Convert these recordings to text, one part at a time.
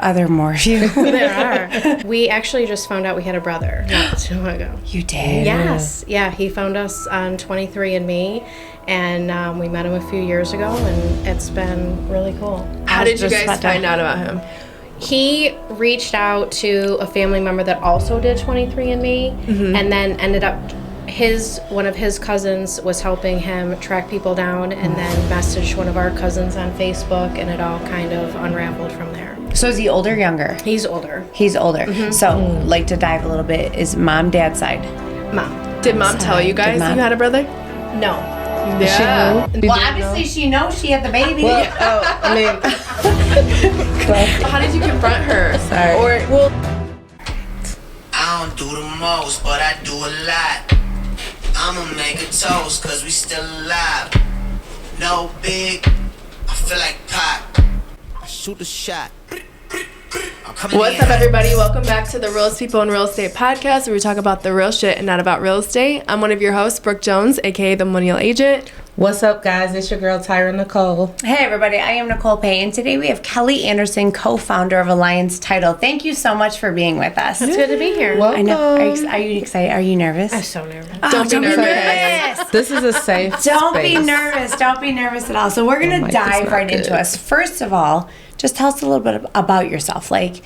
Are there more of you? There are. We actually just found out we had a brother not too long ago. You did? Yes. Yeah, he found us on 23andMe, and we met him a few years ago, and it's been really cool. How did you guys find out about him? He reached out to a family member that also did 23andMe, and then ended up one of his cousins was helping him track people down, and then messaged one of our cousins on Facebook, and it all kind of unraveled from there. So is he older or younger? He's older. He's older. So, like to dive a little bit, is mom, dad side? Mom. Did mom tell you guys you had a brother? No. Yeah. Well, obviously she knows she had the baby. How did you confront her? Sorry. I don't do the most, but I do a lot. I'ma make a toast, cause we still alive. No big, I feel like Pac. I shoot a shot. What's up, everybody? Welcome back to the Realest People in Real Estate podcast, where we talk about the real shit and not about real estate. I'm one of your hosts, Brooke Jones, aka the Millennial Agent. What's up, guys? It's your girl, Tyra Nicole. Hey, everybody. I am Nicole Pay, and today we have Kelly Anderson, co-founder of Alliance Title. Thank you so much for being with us. It's good to be here. Welcome. I know. Are you excited? Are you nervous? I'm so nervous. Don't be nervous. This is a safe Don't be space. nervous. Don't be nervous at all. So we're going to Mike, dive it's right not into good. us. First of all, just tell us a little bit about yourself. Like,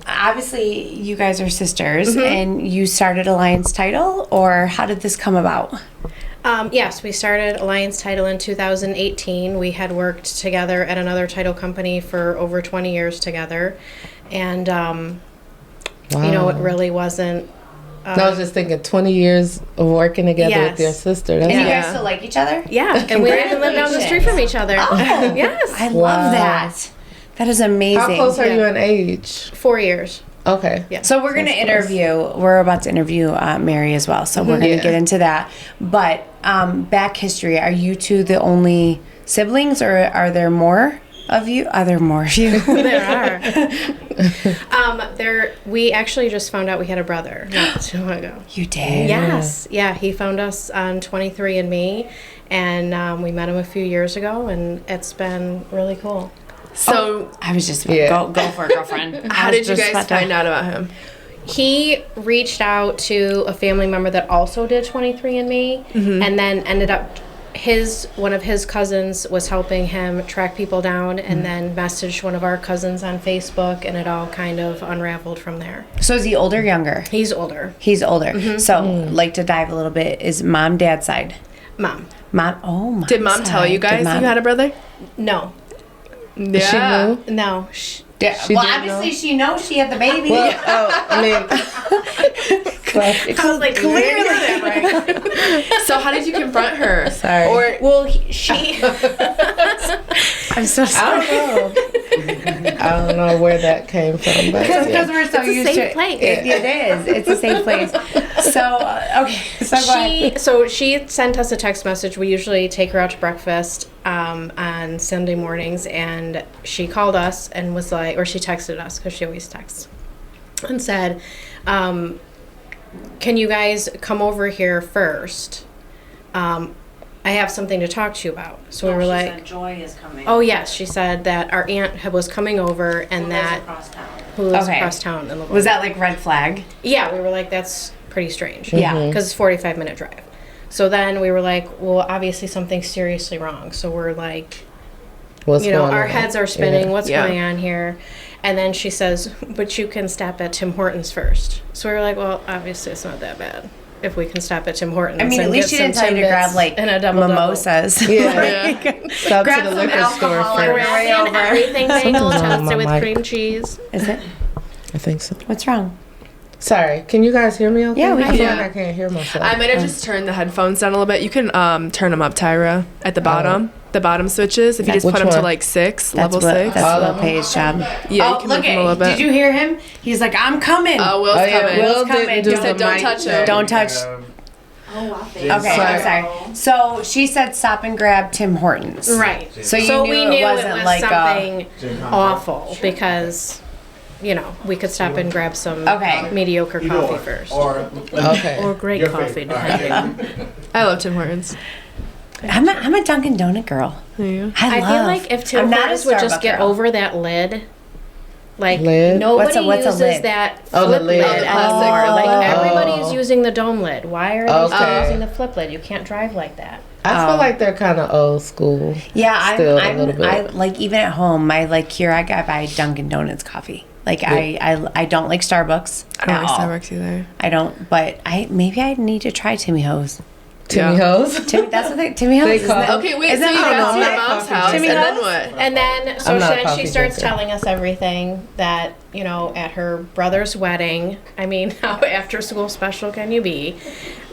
obviously, you guys are sisters, and you started Alliance Title, or how did this come about? Yes, we started Alliance Title in 2018. We had worked together at another title company for over 20 years together. And, you know, it really wasn't... I was just thinking 20 years of working together Yes. with your sister. That's And you Yeah. guys still like each other? Yeah, and we even live down the street from each other. Oh, Yes. I Wow. love that. That is amazing. How close are you Yeah. in age? 4 years. Okay. Yeah. So we're going to interview, we're about to interview Mary as well. So we're going to Yeah. get into that. But back history, are you two the only siblings, or are there more of you? Are there more of you? There are. We actually just found out we had a brother not too long ago. You did? Yes. Yeah, he found us on 23andMe, and we met him a few years ago, and it's been really cool. So, I was just, Yeah. go for it, girlfriend. how did you guys find out about him? He reached out to a family member that also did 23andMe, and then ended up one of his cousins was helping him track people down, and then messaged one of our cousins on Facebook, and it all kind of unraveled from there. So is he older or younger? He's older. He's older. So, like to dive a little bit, is mom, dad side? Mom. Mom, oh my Did mom tell you guys you had a brother? No. Yeah. She knew? No. She well, did obviously she knows she had the baby. I was like, clearly. So how did you confront her? Sorry. She... I'm so sorry. I don't know where that came from, but Because we're so It's a used safe to place. It is. It's a safe place. So, okay. So go ahead. She sent us a text message. We usually take her out to breakfast on Sunday mornings, and she called us and was like, or she texted us, because she always texts, and said, can you guys come over here first? I have something to talk to you about. So we were like, Joy is coming. oh yes, she said that our aunt was coming over, and that who lives Okay. across town. In Was that like red flag? Yeah, we were like, that's pretty strange. Yeah. Because it's a 45-minute drive. So then we were like, well, obviously something's seriously wrong. So we're like, what's you know, going our on? heads are spinning. Yeah. What's Yeah. going on here? And then she says, but you can stop at Tim Hortons first. So we were like, well, obviously it's not that bad if we can stop at Tim Hortons. I mean, at and least get she didn't some tell you to Timbits grab like and a double-double. mimosas. Yeah. Stop Grab to the some liquor store alcohol and first. right over. Everything bagel Something's wrong with toasted my with mic. cream cheese. Is it? I think so. What's wrong? Sorry, can you guys hear me okay? Yeah, we I feel can. like I can't hear myself. I might have just turned the headphones down a little bit. You can turn them up, Tyra, at the bottom. The bottom switches. If you just Which put them to one? like 6, That's level what, 6. That's Lil Pay's job. Yeah, you Oh, can look move them a little at bit. Did you hear him? He's like, I'm coming. Oh, Will's yeah, coming. Will coming. didn't do He the said don't mic touch check. him. Don't touch. Okay, I'm Sorry. sorry. So she said stop and grab Tim Hortons. Right. So you we knew knew it wasn't like something awful, because, you know, we could stop and grab some Okay. mediocre coffee first. Okay. Or great coffee, depending. I love Tim Hortons. I'm a Dunkin' Donut girl. Yeah. I I love. feel like if Tim I'm not a Hortons would just Starbucks get girl. over that lid, Like Lid? nobody What's a uses lid? that Oh, the flip lid. lid Oh, the plastic anymore. flip Like lid. everybody's using the dome lid. Why are they Okay. still using the flip lid? You can't drive like that. I feel like they're kind of old school. Yeah, Still I'm a little bit. I like even at home. My like here I buy Dunkin' Donuts coffee. Like I don't like Starbucks. I don't at like all. Starbucks either. I don't, but maybe I need to try Timmy Ho's. Timmy Yeah. Ho's. That's the thing. Timmy Ho's. They Isn't call- it? Okay, wait. Isn't So you that got to your normal? mom's house, Timmy and then Ho's? what? And then so I'm not a then coffee she starts drinker. telling us everything that, you know, at her brother's wedding. I mean, how after school special can you be?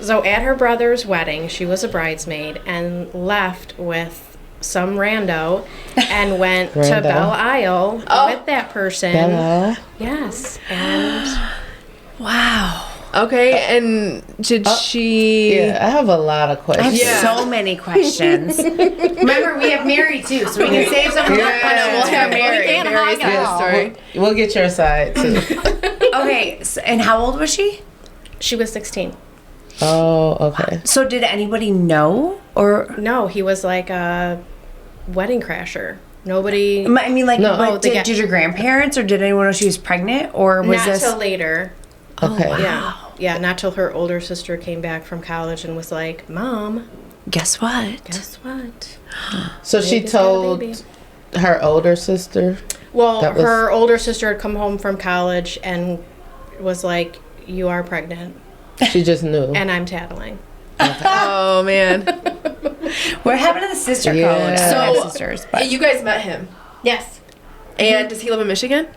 So at her brother's wedding, she was a bridesmaid and left with some rando and went to Rando. Belle Isle with that person. Bella. Yes. And Wow. Okay, and did she? Yeah, I have a lot of I have questions. Yeah. so many questions. Remember, we have Mary too, so we can save some. Yeah. We'll have Mary. can't Mary's hog it good all. story. We'll get your side too. Okay, so, and how old was she? she was 16. Oh, okay. So did anybody know, or No, he was like a wedding crasher. Nobody. I mean, like, No. but Oh, they did, get- did your grandparents or did anyone know she was pregnant, or was Not this? till later. Okay. Yeah. Yeah, not till her older sister came back from college and was like, Mom, Guess what? guess what? So she Baby's got a told baby. her older sister. Well, that was- her older sister had come home from college and was like, You are pregnant. She just knew. And I'm tattling. Oh man. We're having the sister code. Yeah. I don't So- have sisters, but You guys met him, Yes. and does he live in Michigan?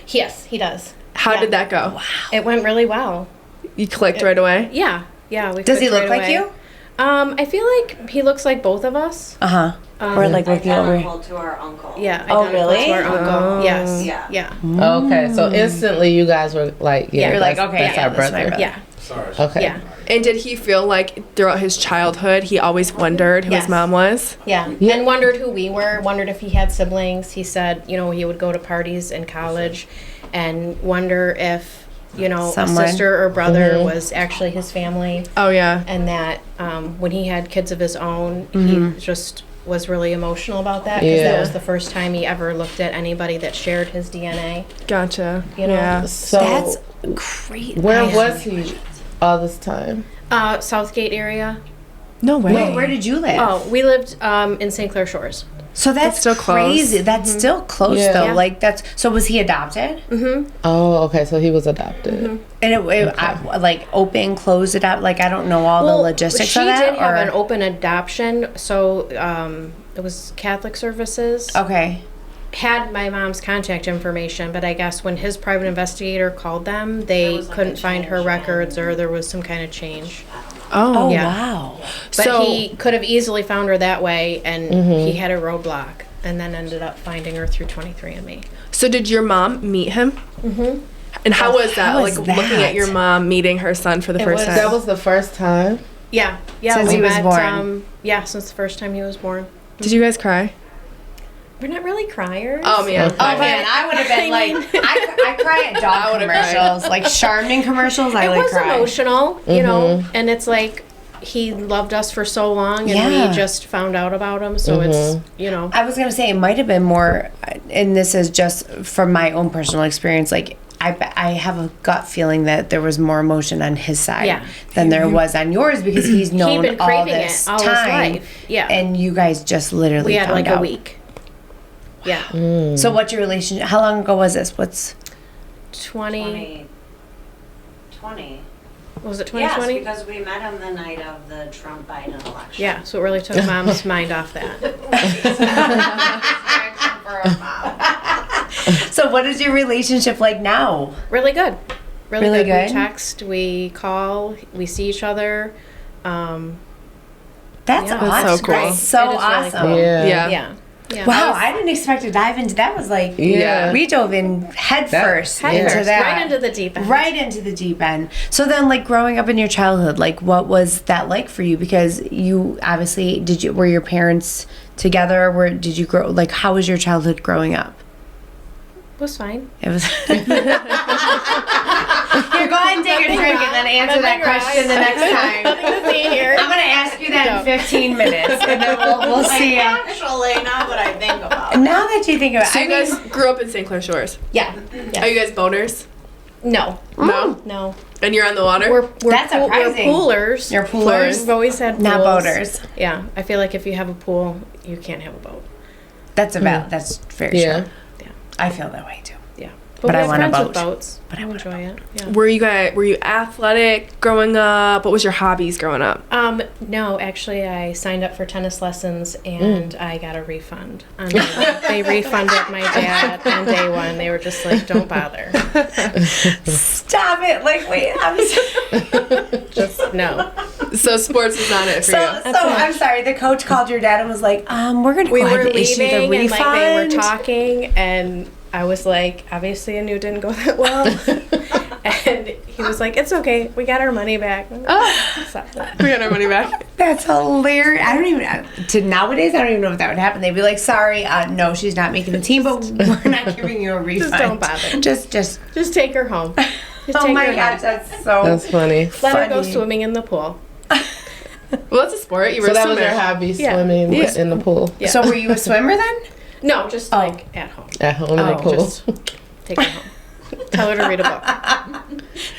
Yes, he does. How Yeah. did that go? It went really well. You clicked right away. Yeah. Yeah. We does he clicked look right like away. you? I feel like he looks like both of us. Uh huh. Or like looking over. Identical to our uncle. Yeah. Oh, identical really? To our uncle. Yes. Yeah. Yeah. Okay, so instantly you guys were like, yeah, You're like, that's- okay, that's yeah, our that's my brother. brother. Yeah. Okay. Yeah. And did he feel like throughout his childhood he always wondered who Yes. his mom was? Yeah. And wondered who we were, wondered if he had siblings. He said, you know, he would go to parties in college and wonder if, you know, Someone. a sister or brother was actually his family. Oh yeah. And that when he had kids of his own, he just was really emotional about that because Yeah. that was the first time he ever looked at anybody that shared his DNA. Gotcha. You know. Yeah. So That's great. where I- was he all this time? Southgate area. No way. Wait, where did you live? Oh, we lived in St. Clair Shores. So that's still close. crazy. That's still close Yeah. though. Yeah. Like that's so. Was he adopted? Oh, okay, so he was adopted. And like open, closed adopt. Like I don't know all the logistics she of that. did have or- an open adoption, so it was Catholic Services. Okay. Had my mom's contact information, but I guess when his private investigator called them, they was, like, couldn't a find her change records or there was some kind of change. Oh. Oh Yeah. wow. But So- he could have easily found her that way, and he had a roadblock, and then ended up finding her through 23andMe. So did your mom meet him? Mm-hmm. And how was that? How was like looking that? at your mom meeting her son for the It first was- time. That was the first time. Yeah, yeah. Since we he was met, born. yeah, since the first time he was born. Did you guys cry? We're not really criers. Oh man. Oh man, I would have been like, I cry at dog would've cried. commercials, like Charmin commercials. I It like was cry. emotional, you know, and it's like he loved us for so long, and Yeah. we just found out about him, so it's, you know. I was gonna say it might have been more, and this is just from my own personal experience. Like I have a gut feeling that there was more emotion on his side Yeah. than there was on yours because he's known been all craving this it all his time. life. Yeah. and you guys just literally We had found like out. a week. Yeah. So what's your relationship? How long ago was this? What's 20, 2020. was it Yes, 2020? because we met him the night of the Trump-Biden election. Yeah, so it really took Mom's mind off that. so? What is your relationship like now? Really good. Really, Really good. good? We text, we call, we see each other. That's Yeah. awesome. That's so cool. That's so It is really awesome. cool. Yeah. Yeah. Yeah. Yeah. Wow, I didn't expect to dive into that. Was like, Yeah. we dove in head first Head into first, that. right into the deep end. Right into the deep end. So then, like growing up in your childhood, like what was that like for you? Because you obviously were your parents together? Did you grow like how was your childhood growing up? It was fine. It was. Yeah, Here, go ahead and take a drink and then answer that question the next time. Nothing to see here. I'm gonna ask you that in 15 minutes, and then we'll see. Actually, now that I think about it. Now that you think about it, So I you mean, guys grew up in St. Clair Shores. Yeah. Are you guys boaters? No. No. No. And you're on the water? We're That's surprising. We're poolers. You're poolers. We've always had pools. not boaters. Yeah. I feel like if you have a pool, you can't have a boat. That's about. That's very Yeah. true. I feel that way too. Yeah. But we I have want a friends with boat. boats. But I enjoy it. Yeah. Were you athletic growing up? What was your hobbies growing up? No, actually, I signed up for tennis lessons and I got a refund. They refunded my dad on day one. They were just like, "Don't bother." Stop it! Like, wait, Just no. So sports is not it for So you. I'm sorry. The coach called your dad and was like, "We're gonna We go ahead were and issue the leaving and refund." like they were talking and I was like, obviously I knew it didn't go that well. And he was like, "It's okay. We got our money back." So, We got our money back. That's hilarious. I don't even. To nowadays, I don't even know if that would happen. They'd be like, "Sorry, no, she's not making the team, but we're not giving you a refund. don't bother. Just." just take her home. Just Oh take my her gosh, home. that's so. That's funny. Let her go funny. swimming in the pool. Well, that's a sport. You were So a that was swimmer. your hobby, Yeah. swimming Yeah. in the pool. Yeah. So were you a swimmer then? No, just like at home. At home in the Oh, pool. Just take her home. Tell her to read a book.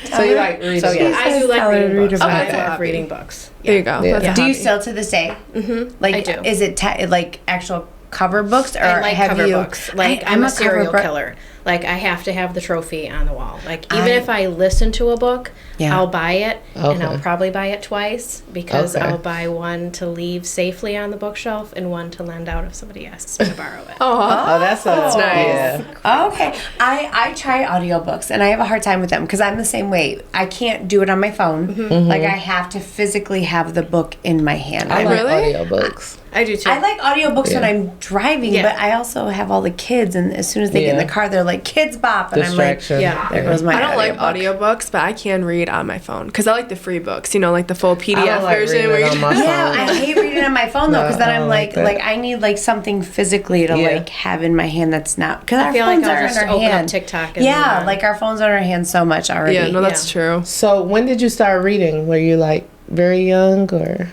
So you like reading? So yeah, I do like Tell her to reading read a books. book. I Okay. love reading books. There you go. Yeah. That's a Do you hobby. still to this day? Mm-hmm. Like, I do. Is it like actual cover books, or I like have cover you? books. Like I- I'm a cover serial book- killer. Like I have to have the trophy on the wall. Like even I- if I listen to a book, Yeah. I'll buy it and Okay. I'll probably buy it twice because Okay. I'll buy one to leave safely on the bookshelf and one to lend out if somebody asks me to borrow it. Oh, that's nice. Yeah. Okay, I try audiobooks and I have a hard time with them because I'm the same way. I can't do it on my phone. Mm-hmm. Like I have to physically have the book in my hand. I like Really? audiobooks. I do too. I like audiobooks when Yeah. I'm driving, Yeah. but I also have all the kids, and as soon as they get in Yeah. the car, they're like, "Kids Bop," and Distraction. Yeah. I'm like, "There goes my." I don't like audiobook. audiobooks, but I can read on my phone because I like the free books. You know, like the full PDF I don't like version reading where it you on my Yeah, phone. I hate reading on my phone though, because then No, I I'm don't like, like that. I need like something physically to Yeah. like have in my hand that's not because our feel like phones I'll are just in our open up hand. TikTok and Yeah, then- like our phones are in our hands so much already. Yeah, no, that's true. So when did you start reading? Were you like very young or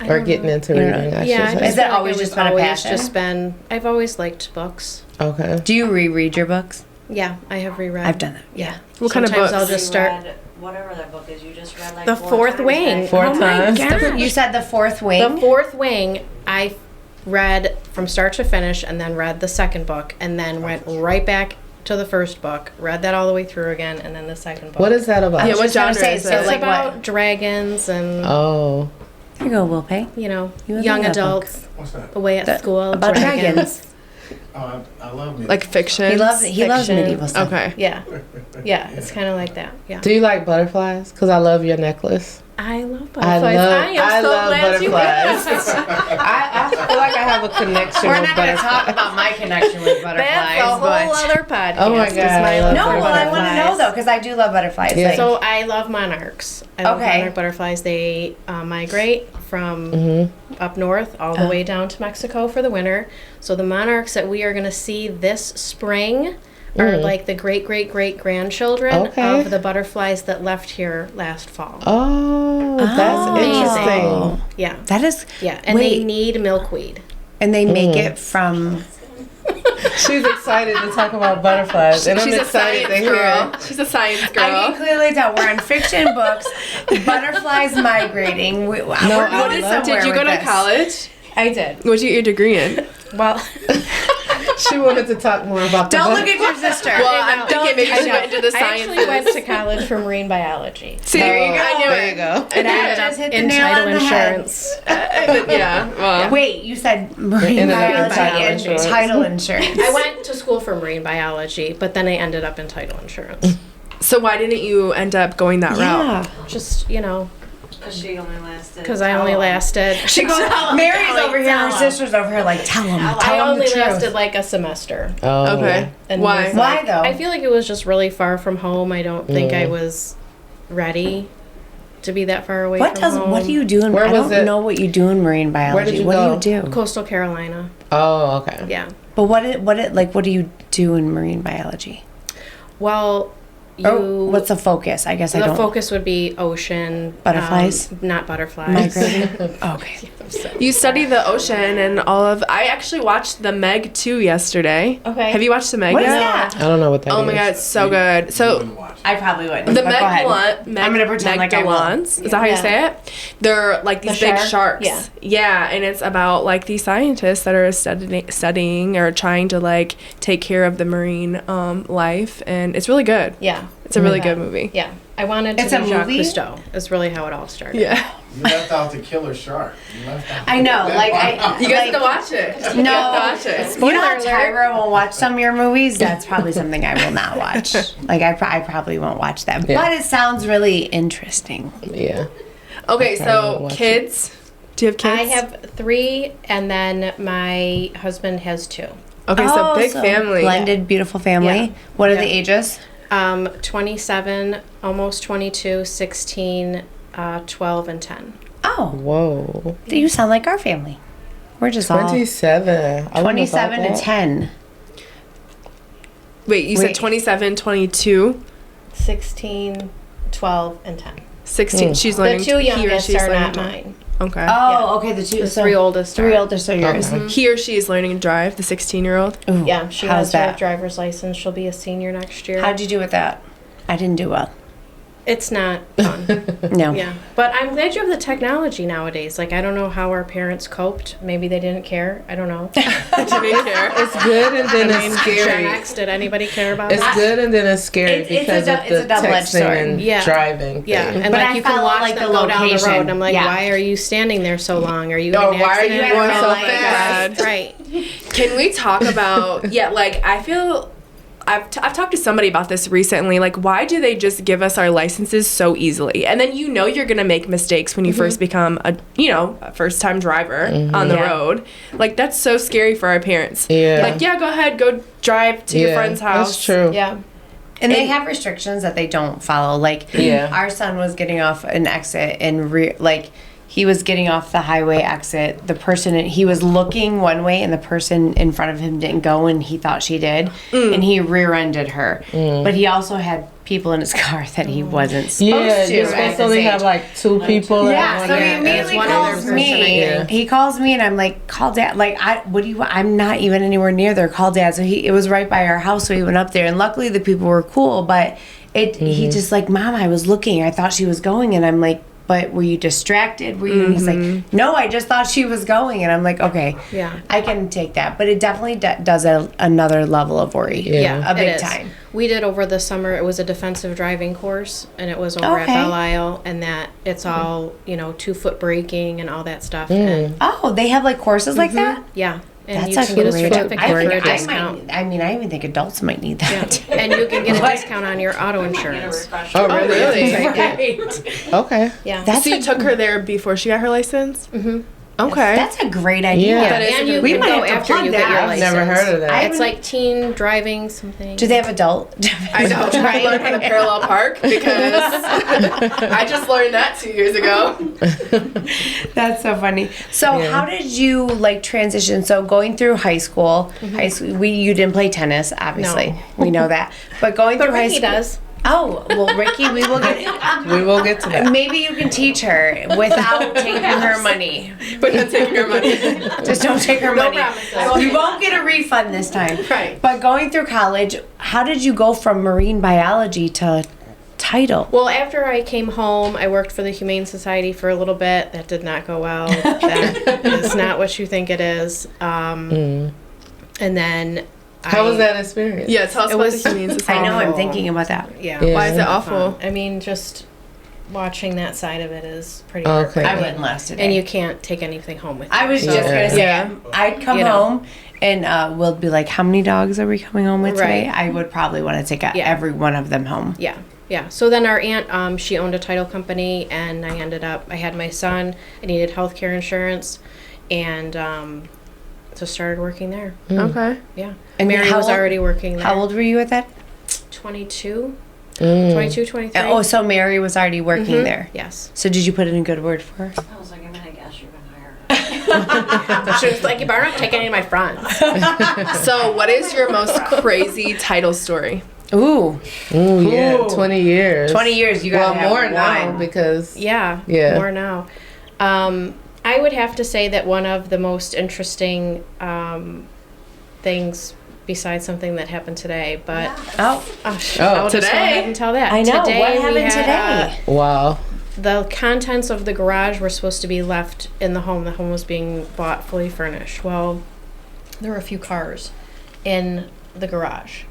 I or don't getting know. into You know, reading? I Yeah, I should Is say. it always just been a passion? just been. I've always liked books. Okay. Do you reread your books? Yeah, I have reread. I've done that. Yeah. What kind of Sometimes books? I'll just start. Reread whatever that book is. You just read like The four Fourth times, Wing. right? Four Oh my times. gosh. You said the Fourth Wing. The Fourth Wing, I read from start to finish and then read the second book and then went right back to the first book, read that all the way through again, and then the second book. What is that about? I Yeah, was what just gonna genre say, is so it? It's like about what? dragons and, Oh. Here you go, Will Pay. you know, You would young love that book. adults What's that? away at school. About dragons. Oh, I love me. Like fiction. He loves medieval stuff. Okay. Yeah. Yeah, it's kind of like that. Yeah. Do you like butterflies? Because I love your necklace. I love I butterflies. love glad you butterflies. asked. I feel like I have a connection We're with not going to butterflies. talk about my connection with butterflies. That's a whole but other podcast. Oh my is God, I love love no, for well, I want to butterflies. know though, because I do love butterflies. Yeah. Like, So I love monarchs. I love Okay. monarch butterflies. They migrate from Mm-hmm. up north all the way down to Mexico for the winter. So the monarchs that we are going to see this spring are like the great great great grandchildren Okay. of the butterflies that left here last fall. Oh, that's interesting. Oh. Yeah, that is. yeah, and they Wait. need milkweed. And they make it from. She's excited to talk about butterflies, and She's I'm a excited science to girl. hear. She's a science I can girl. clearly tell we're on fiction books. Butterflies migrating. We're I going love- somewhere Did you go with to this. college? I did. What'd you get your degree in? Well, She wanted to talk more about the Don't butterflies. look at your sister. Well, I'm thinking maybe she went into the I actually sciences. went to college for marine biology. See, there you go. I knew There it. you go. And I Ended just up hit the in nail title on the head. insurance. Yeah. Well. Wait, you said marine Ended up in biology title and insurance. title insurance. I went to school for marine biology, but then I ended up in title insurance. So why didn't you end up going that route? Yeah. Just, you know, Because she only lasted. because I only lasted. She goes, Mary's over here, her sister's over here, like, tell him, I tell him only the truth. lasted like a semester. Oh, Okay. And Why? was Why like- though? I feel like it was just really far from home. I don't think I was ready to be that far away What from does home. what do you do in Where I was don't it? know what you do in marine biology. did you what go? do you do? Coastal Carolina. Oh, okay. Yeah. But what do you do in marine biology? Well, What's the focus? I guess I the don't. focus would be ocean. Butterflies? Not butterflies. Migrating. Okay. You study the ocean and all of. I actually watched the Meg 2 yesterday. Okay. Have you watched the Meg What is yet? that? I don't know what that is. Oh my god, it's so good. So I probably wouldn't. the but go ahead. Meg I'm gonna pretend like I will. Megdalons, is that how you Yeah. say it? They're like these The big shark? sharks. Yeah. Yeah, and it's about like these scientists that are studying or trying to like take care of the marine life, and it's really good. Yeah. It's a really good movie. Yeah. I wanted to It's be a Jacques movie? Cousteau. Is really how it all started. Yeah. You left out the killer shark. You left out I know, like I. You guys have to watch it. You No, have to watch it. you know how Tyra will watch some of your movies? That's probably something I will not watch. Like I probably won't watch them. Yeah. But it sounds really interesting. Yeah. Okay, probably so won't watch kids. Do you have kids? I have 3, and then my husband has 2. Okay, so big family. Blended, beautiful family. Yeah. What are Yeah. the ages? 27, almost 22, 16, 12, and 10. Oh, Whoa. you sound like our family. We're just all 27. 27 to 10. Wait, you said Wait. 27, 22, 16, 12, and 10. 16. She's The learning. 2 he or youngest she's are learning not to drive. mine. Okay. Oh, okay. The two, The 3 oldest. 3 are. older, so yours. He or she is learning to drive. The 16-year-old. Ooh, Yeah, she how's has her that? driver's license. She'll be a senior next year. How'd you do with that? I didn't do well. It's not fun. No. Yeah, but I'm glad you have the technology nowadays. Like, I don't know how our parents coped. Maybe they didn't care. I don't know. Did they care? It's good and then it's Gen scary. X, did anybody care about It's that? good and then it's scary It's a because dou- of it's a the double-edged sword. texting and Yeah. driving Yeah, thing. and But like I you can follow, watch like, them the go down the location. road, and I'm like, Yeah. why are you standing there so long? Are you Oh, in an why are accident? you going so Oh my fast? God. Right. Can we talk about, like, I feel, I've talked to somebody about this recently, like, why do they just give us our licenses so easily? And then you know you're going to make mistakes when you first become a first-time driver on the Yeah. road. Like, that's so scary for our parents. Yeah. Like, yeah, go ahead, go drive to your friend's house. That's true. Yeah. And they have restrictions that they don't follow. Like, Yeah. our son was getting off an exit and he was getting off the highway exit. The person, he was looking one way and the person in front of him didn't go and he thought she did. And he rear-ended her. But he also had people in his car that he wasn't supposed Yeah, to. you're at supposed the to only same- have like 2 people. Yeah, at so one he end. immediately one other calls person, I me. think. He calls me and I'm like, call dad. Like, what do you want? I'm not even anywhere near there. Call dad. So it was right by our house, so he went up there. And luckily the people were cool, but he just like, Mom, I was looking. I thought she was going. And I'm like, but were you distracted? Were you? And he's like, no, I just thought she was going. And I'm like, okay, Yeah. I can take that. But it definitely does another level of worry. Yeah, A big it is. time. We did over the summer. It was a defensive driving course, and it was over at Okay. Belle Isle, and that it's all 2-foot braking and all that stuff. And Oh, they have like courses like that? yeah, and That's you a can get a great. certificate I for a think I discount. might. I mean, I even think adults might need Yeah. that. And you can get a What? discount on your auto insurance. Oh, really? Right. Okay. Yeah. That's So you a- took her there before she got her license? Mm-hmm. Okay. That's a great idea. Yeah. That is a And good you We can might go have to after plug you that. get your I've license. Never heard of that. It's like teen driving something. Do they have adult? I know. I learned how to parallel park because I just learned that 2 years ago. That's so funny. So Yeah. how did you like transition? So going through high school, you didn't play tennis, obviously. No. We know that. But going But through high Ricky school. does. Oh, well, Ricky, we will get. We will get to that. Maybe you can teach her without taking her money. But not taking her money. Just don't take her No money. promises. You won't get a refund this time. Right. But going through college, how did you go from marine biology to title? Well, after I came home, I worked for the Humane Society for a little bit. That did not go well. That is not what you think it is. And then How was that experience? Yeah, tell us about the Humane I Society. know, I'm awful. thinking about that. Yeah. Yeah. Why is it Not awful? fun. I mean, just watching that side of it is pretty Okay. heartbreaking. I wouldn't last today. And you can't take anything home with you. I was So- just gonna say, Yeah. I'd come You know. home and we'll be like, "How many dogs are we coming home with today?" Right. I would probably want to take Yeah. every one of them home. Yeah, yeah. So then our aunt, she owned a title company, and I had my son. I needed health care insurance, and so started working there. Okay. Yeah. And Mary how was old- already working there. How old were you at that? 22, 22, 23. Oh, so Mary was already working there. Yes. So did you put in a good word for her? I was like, I'm gonna guess you're gonna hire her. She was like, you better not take any of my friends. So, what is your most crazy title story? Ooh, Ooh, yeah, Ooh. 20 years. 20 years. You got more now because Yeah, more now. I would have to say that one of the most interesting things, besides something that happened today, but I'll just go today? ahead and tell that. I know. Today What we happened had, today? wow. The contents of the garage were supposed to be left in the home. The home was being bought fully furnished. Well, there were a few cars in the garage.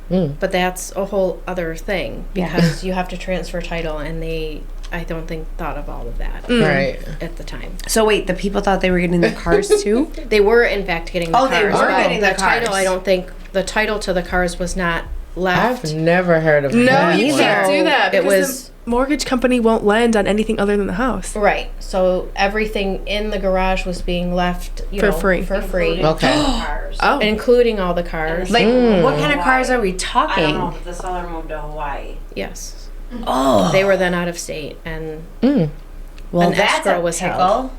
But that's a whole other thing because you have to transfer title, and they, I don't think, thought of all of that Right. at the time. So wait, the people thought they were getting the cars too? They were, in fact, getting the Oh, cars. they were but getting the title. cars. I don't think the title to the cars was not left. I've never heard of No, that. you neither. can't do that It because was- the mortgage company won't lend on anything other than the house. Right. So everything in the garage was being left For free. For free. Okay. Cars. Oh. Including all the cars. Like, what kind of cars are we I don't know, talking? but the seller moved to Hawaii. Yes. Oh, They were then out of state, and well, an that's escrow a was pickle. held.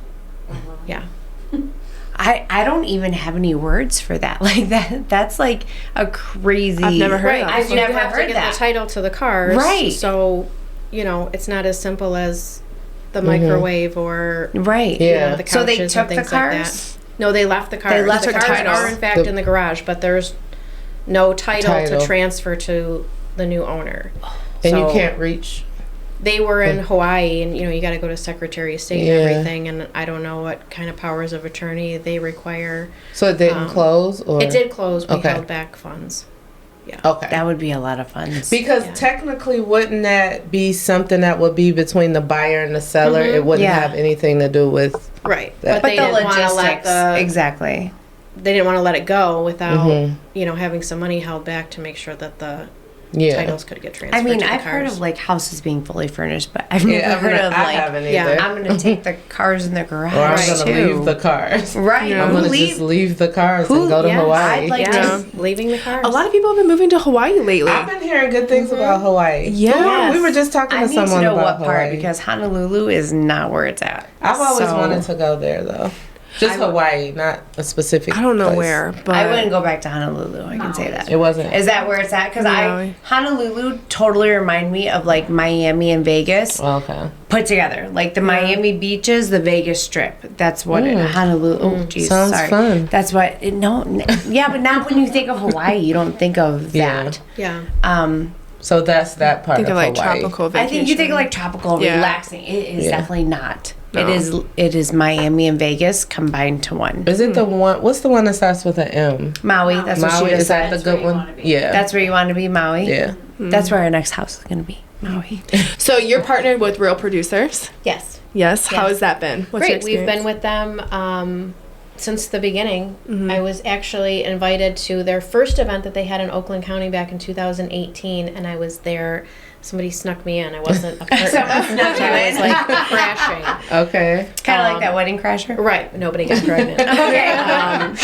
Yeah. I don't even have any words for that. Like that's like a crazy. I've never heard Right. of that. I've So never you have heard to get that. the title to the cars. Right. So, it's not as simple as the microwave or Right. Yeah. the couches So they and took the things like that. cars? No, they left the cars. left the the cars titles. are in fact in the garage, but there's no title Title. to transfer to the new owner. And you So can't reach. They were in Hawaii, and you got to go to Secretary of State Yeah. and everything. And I don't know what kind of powers of attorney they require. So it didn't close? Or? It did close. We Okay. held back funds. Okay. That would be a lot of fun. Because technically, wouldn't that be something that would be between the buyer and the seller? It wouldn't Yeah. have anything to do with. Right, But but they the didn't want to let logistics, exactly. they didn't want to let it go without Mm-hmm. having some money held back to make sure that the Yeah. titles could get transferred. I mean, to the I've heard cars. of like houses being fully furnished, but I've never Yeah, heard of I like haven't either. yeah, I'm gonna take the cars in the garage or I'm gonna too. leave the cars. Right. I'm Who gonna leave- just leave the cars Who- and go to yeah, Hawaii. I'd like yeah, to- leaving the cars. A lot of people have been moving to Hawaii lately. I've been hearing good things about Hawaii. Yeah. We were just talking I to need to someone know about what part Hawaii. because Honolulu is not where it's at. I've always So- wanted to go there though. Just Hawaii, not a specific. I don't know place. where, but I wouldn't go back to Honolulu. I can say that. It wasn't. Is that where it's at? Because No. Honolulu totally remind me of like Miami and Vegas Okay. put together. Like the Miami beaches, the Vegas Strip. That's what Honolulu. Oh, geez, Sounds sorry. fun. That's what. Yeah, but not when you think of Hawaii. You don't think of Yeah. that. yeah, So that's that part think of of like Hawaii. tropical vacation. I think you think of like tropical, Yeah. relaxing. It is Yeah. definitely not. No. It is Miami and Vegas combined to one. Is it the one? What's the one that starts with an M? Maui. That's what Maui, she just is that said. the good where you one? wanna be. Yeah. That's where you want to be, Maui. yeah. That's where our next house is going to be, Maui. So you're partnered with Real Producers. yes, Yes. How Yes. has that been? What's your great. We've been experience? with them since the beginning. Mm-hmm. I was actually invited to their first event that they had in Oakland County back in 2018, and I was there. Somebody snuck me in. I wasn't a partner. Someone snuck you I was in. like crashing. Okay. Kind of like that wedding crasher. Right. Nobody got pregnant. Okay.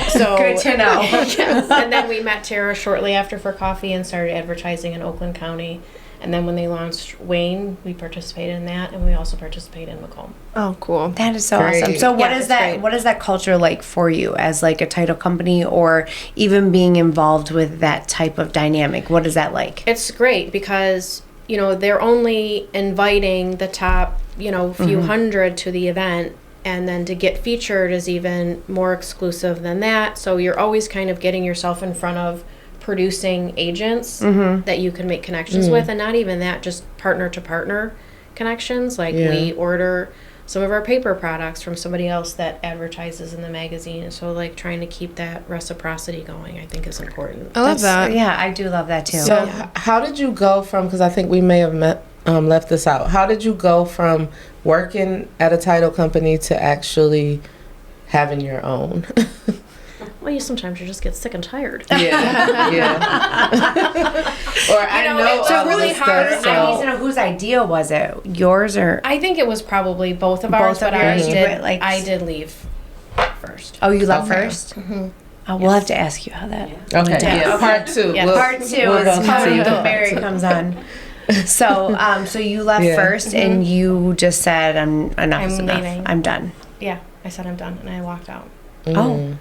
So Good to know. yes. And then we met Tara shortly after for coffee and started advertising in Oakland County. And then when they launched Wayne, we participated in that, and we also participated in Macomb. Oh, cool. That is so Great. awesome. So what Yeah, is it's that? great. What is that culture like for you as like a title company, or even being involved with that type of dynamic? What is that like? It's great because they're only inviting the top few hundred to the event, and then to get featured is even more exclusive than that. So you're always kind of getting yourself in front of producing agents that you can make connections with, and not even that, just partner to partner connections. Like Yeah. we order some of our paper products from somebody else that advertises in the magazine. So like trying to keep that reciprocity going, I think is important. I love that. Yeah, I do love that too. So how did you go from? Because I think we may have left this out. How did you go from working at a title company to actually having your own? Well, sometimes you just get sick and tired. Yeah, yeah. Or I know it's all really this hard. stuff, I need to so know whose idea was it? Yours or? I think it was probably both of ours, Both of but I yours, did. but, like- I did leave first. Oh, you left Okay. 1st we'll have to ask you how that. okay. Yeah, Okay. part two. Yeah. Part two we'll is go coming to- when Barry comes on. So, so you left Yeah. first, and you just said, "I'm enough is I'm enough. leaving. I'm done." Yeah, I said I'm done, and I walked out. Oh,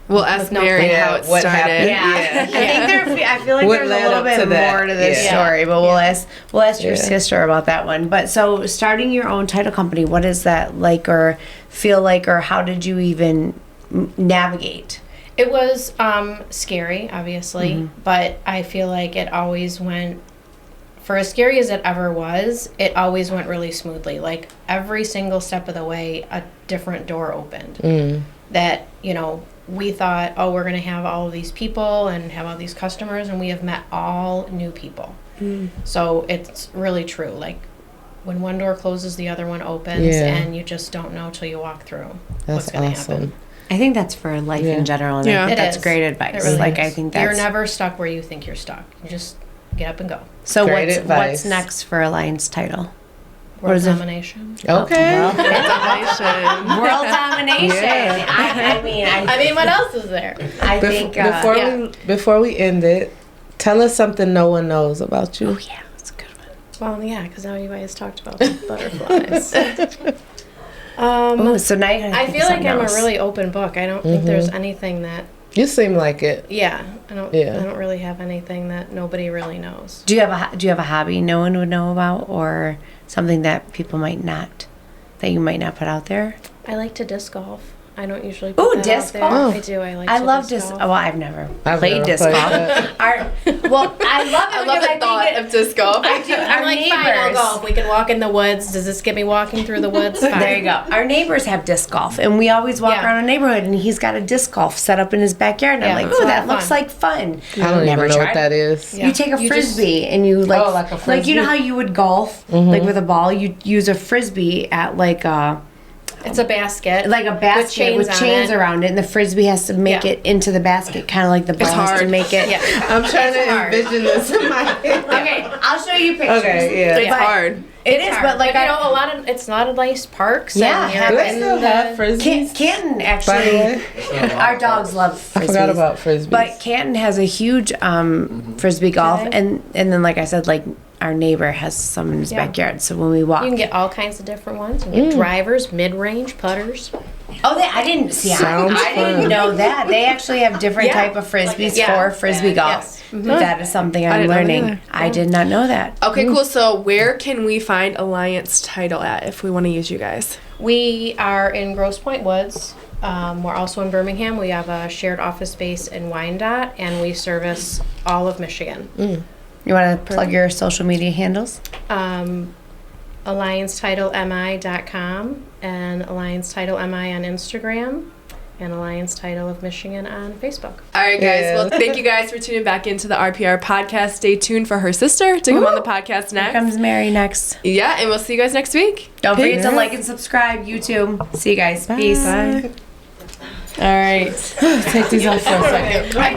We'll ask no Mary Yeah, how it what started. happened? Yeah. I feel like What there's a led little up bit to that? more to this Yeah. story, but we'll ask your Yeah. sister about that one. But so starting your own title company, what is that like, or feel like, or how did you even navigate? It was scary, obviously, but I feel like it always went, for as scary as it ever was, it always went really smoothly. Like every single step of the way, a different door opened. That, you know, we thought, oh, we're going to have all of these people and have all these customers, and we have met all new people. So it's really true. Like when one door closes, the other one opens, Yeah. and you just don't know till you walk through what's That's going to awesome. happen. I think that's for life Yeah. in general, and Yeah. I think It that's is. great advice. It really like is. I think You're that's never stuck where you think you're stuck. You just get up and go. so. Great What's advice. next for Alliance title? What World is it? domination. Okay. World domination. Yeah. I mean, What else is there? I think Before we end it, tell us something no one knows about you. Oh yeah, that's a good one. Well, yeah, because now you guys talked about the butterflies. Oh, so now you gotta I think feel of like something I'm else. a really open book. I don't think there's anything that. You seem like it. Yeah, I don't. Yeah. I don't really have anything that nobody really knows. Do you have a hobby no one would know about, or something that people might not, that you might not put out there? I like to disc golf. I don't usually. Ooh, put that disc out there. golf? I do. I like. I to love disc. golf. Well, I've never I've played never disc played golf. that. I love it I love because the thought think of disc golf. I do. I'm Our like, fine, I'll neighbors. golf. We can walk in the woods. Does this get me walking through the woods? Fine. There you go. Our neighbors have disc golf, and we always walk Yeah. around our neighborhood, and he's got a disc golf set up in his backyard. And Yeah, I'm like, it's a ooh, lot that of looks fun. like fun. I don't Never even know tried. what that is. Yeah. You take a You just- frisbee and you like, Oh, like a like you know frisbee? how you would golf like with a ball. You use a frisbee at like a It's a basket. basket with chains on it. around it, and the frisbee has to make Yeah. it into the basket, kind of like the ball has to hard. make it. Yeah. I'm trying to hard. envision this in my head. Okay, I'll show you pictures. Okay, yeah. It's But hard. It is, but like you know, a lot of it's not a nice parks. Yeah, and Do you're they in still the- have frisbees? Canton By the actually, way, our dogs love frisbees. I forgot about frisbees. But Canton has a huge frisbee golf, Okay. and then like I said, like our neighbor has some in his Yeah. backyard. So when we walk, You can get all kinds of different ones. You can get drivers, mid-range, putters. I didn't see. Sounds I didn't fun. know that they actually have different Yeah. type of frisbees Yeah. for frisbee golf. Yes. That is something I'm didn't know that learning. either. I did not know that. Okay, cool. So where can we find Alliance Title at if we want to use you guys? We are in Grosse Pointe Woods. We're also in Birmingham. We have a shared office space in Wyandotte, and we service all of Michigan. You want to plug your social media handles? AllianceTitleMI.com and Alliance Title MI on Instagram, and Alliance Title of Michigan on Facebook. All right, guys. Yeah. Well, thank you guys for tuning back into the RPR podcast. Stay tuned for her sister to come on the podcast Here next. comes Mary next. Yeah, and we'll see you guys next week. Don't forget Peace. to like and subscribe. YouTube. See you guys. Peace. Bye. All right. Take these off for a second. I